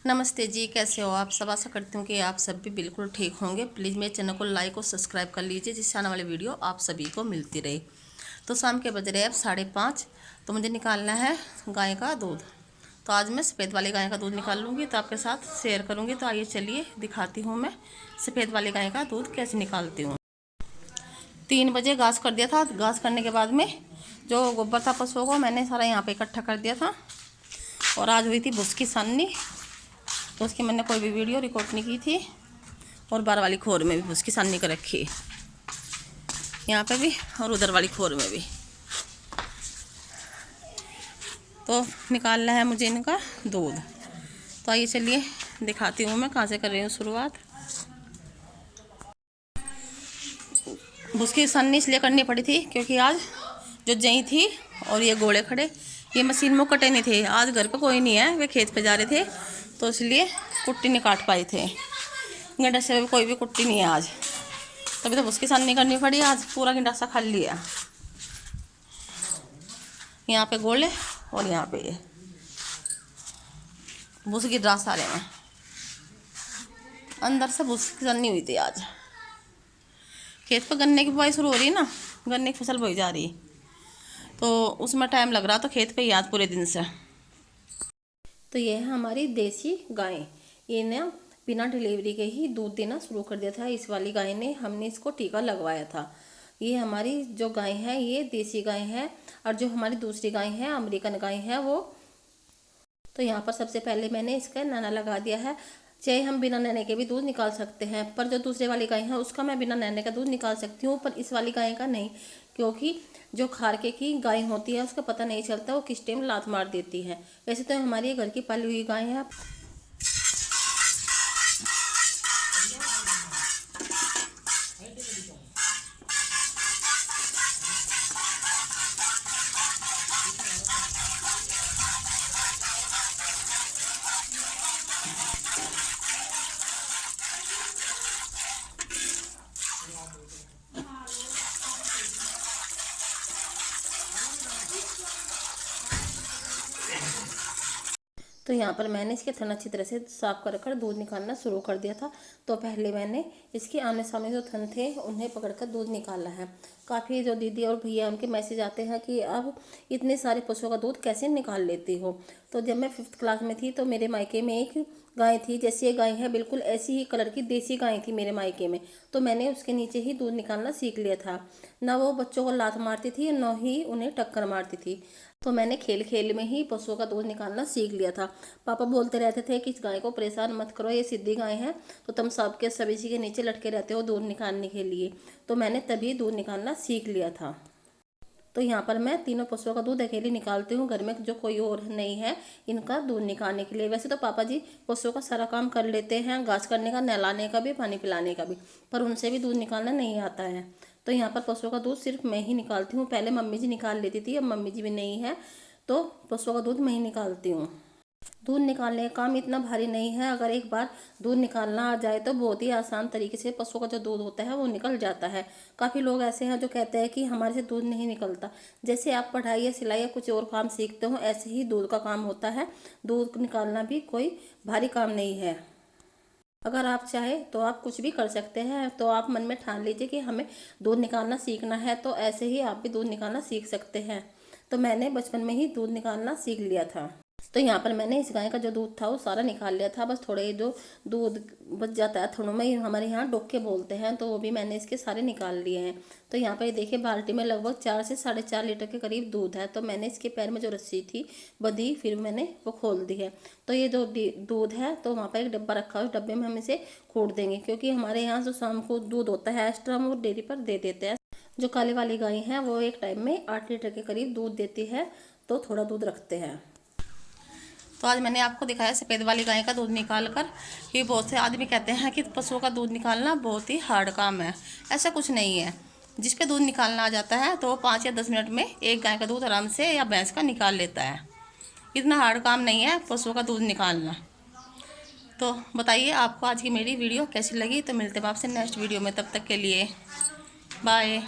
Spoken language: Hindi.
नमस्ते जी, कैसे हो आप सब। आशा करती हूँ कि आप सब भी बिल्कुल ठीक होंगे। प्लीज़ मेरे चैनल को लाइक और सब्सक्राइब कर लीजिए, जिससे आने वाली वीडियो आप सभी को मिलती रहे। तो शाम के बज रहे हैं अब 5:30। तो मुझे निकालना है गाय का दूध। तो आज मैं सफ़ेद वाली गाय का दूध निकाल लूँगी, तो आपके साथ शेयर करूँगी। तो आइए चलिए दिखाती हूँ मैं सफ़ेद वाली गाय का दूध कैसे निकालती हूँ। 3 बजे घास कर दिया था। घास करने के बाद में जो गोबर था पशुओं को मैंने सारा यहाँ पर इकट्ठा कर दिया था। और आज हुई थी भूस की साननी, तो उसकी मैंने कोई भी वीडियो रिकॉर्ड नहीं की थी। और बार वाली खोर में भी उसकी साननी कर रखी, यहाँ पे भी और उधर वाली खोर में भी। तो निकालना है मुझे इनका दूध। तो आइए चलिए दिखाती हूँ मैं कहाँ से कर रही हूँ शुरुआत। उसकी साननी इसलिए करनी पड़ी थी क्योंकि आज जो जई थी और ये गोले खड़े, ये मशीन में कटे नहीं थे। आज घर पे कोई नहीं है, वे खेत पे जा रहे थे, तो इसलिए कुट्टी नहीं काट पाए थे। गंडासे में कोई भी कुट्टी नहीं है आज, तभी तो उसकी साननी करनी पड़ी। आज पूरा गंडासा खा लिया, यहाँ पे गोले और यहाँ पे ये भूस की ड्रास आ रहे हैं। अंदर से भूस की साननी हुई थी आज। खेत पर गन्ने की बुआई शुरू हो रही है ना, गन्ने की फसल बोई जा रही, तो उसमें टाइम लग रहा। तो खेत पे ही आज पूरे दिन से। तो ये है हमारी देसी गाय। ये ना बिना डिलीवरी के ही दूध देना शुरू कर दिया था। इस वाली गाय ने, हमने इसको टीका लगवाया था। ये हमारी जो गाय है ये देसी गाय है, और जो हमारी दूसरी गाय है अमेरिकन गाय है वो। तो यहाँ पर सबसे पहले मैंने इसका नाना लगा दिया है। चाहे हम बिना नैने के भी दूध निकाल सकते हैं, पर जो दूसरे वाली गाय है उसका मैं बिना नैने का दूध निकाल सकती हूँ, पर इस वाली गाय का नहीं। क्योंकि जो खारके की गाय होती है उसका पता नहीं चलता वो किस टाइम लात मार देती है। वैसे तो हमारी घर की पाली हुई गाय है। तो यहाँ पर मैंने इसके थन अच्छी तरह से साफ कर दूध निकालना शुरू कर दिया था। तो पहले मैंने इसके आमने सामने जो थन थे उन्हें पकड़कर दूध निकाला है। काफ़ी जो दीदी और भैया उनके मैसेज आते हैं कि अब इतने सारे पशुओं का दूध कैसे निकाल लेती हो। तो जब मैं 5th क्लास में थी तो मेरे मायके में एक गाय थी, जैसी ये गाय है बिल्कुल ऐसी ही कलर की देसी गाय थी मेरे मायके में। तो मैंने उसके नीचे ही दूध निकालना सीख लिया था। ना वो बच्चों को लात मारती थी, न ही उन्हें टक्कर मारती थी। तो मैंने खेल खेल में ही पशुओं का दूध निकालना सीख लिया था। पापा बोलते रहते थे कि इस गाय को परेशान मत करो, ये सीधी गाय है, तो तुम सबके सभी के नीचे लटके रहते हो दूध निकालने के लिए। तो मैंने तभी दूध निकालना सीख लिया था। तो यहाँ पर मैं तीनों पशुओं का दूध अकेले निकालती हूँ, घर में जो कोई और नहीं है इनका दूध निकालने के लिए। वैसे तो पापा जी पशुओं का सारा काम कर लेते हैं, घास करने का, नहलाने का भी, पानी पिलाने का भी, पर उनसे भी दूध निकालना नहीं आता है। तो यहाँ पर पशुओं का दूध सिर्फ मैं ही निकालती हूँ। पहले मम्मी जी निकाल लेती थी, अब मम्मी जी भी नहीं है, तो पशुओं का दूध मैं ही निकालती हूँ। दूध निकालने का काम इतना भारी नहीं है। अगर एक बार दूध निकालना आ जाए तो बहुत ही आसान तरीके से पशुओं का जो दूध होता है वो निकल जाता है। काफ़ी लोग ऐसे हैं जो कहते हैं कि हमारे से दूध नहीं निकलता। जैसे आप पढ़ाई या सिलाई या कुछ और काम सीखते हो, ऐसे ही दूध का काम होता है। दूध निकालना भी कोई भारी काम नहीं है। अगर आप चाहे तो आप कुछ भी कर सकते हैं। तो आप मन में ठान लीजिए कि हमें दूध निकालना सीखना है, तो ऐसे ही आप भी दूध निकालना सीख सकते हैं। तो मैंने बचपन में ही दूध निकालना सीख लिया था। तो यहाँ पर मैंने इस गाय का जो दूध था वो सारा निकाल लिया था। बस थोड़े जो दूध बच जाता है थनों में, हमारे यहाँ डोके बोलते हैं, तो वो भी मैंने इसके सारे निकाल लिए हैं। तो यहाँ पर देखिए बाल्टी में लगभग 4 से 4.5 लीटर के करीब दूध है। तो मैंने इसके पैर में जो रस्सी थी बंधी, फिर मैंने वो खोल दी है। तो ये जो दूध है तो वहाँ पर एक डब्बा रखा है, उस डब्बे में हम इसे खोल देंगे, क्योंकि हमारे यहाँ जो शाम को दूध होता है एक्स्ट्रा हम वो डेयरी पर दे देते हैं। जो काली वाली गाय है वो एक टाइम में 8 लीटर के करीब दूध देती है, तो थोड़ा दूध रखते हैं। तो आज मैंने आपको दिखाया सफ़ेद वाली गाय का दूध निकाल कर। कि बहुत से आदमी कहते हैं कि पशुओं का दूध निकालना बहुत ही हार्ड काम है। ऐसा कुछ नहीं है। जिस पे दूध निकालना आ जाता है तो 5 या 10 मिनट में एक गाय का दूध आराम से या भैंस का निकाल लेता है। इतना हार्ड काम नहीं है पशुओं का दूध निकालना। तो बताइए आपको आज की मेरी वीडियो कैसी लगी। तो मिलते हैं आपसे नेक्स्ट वीडियो में, तब तक के लिए बाय।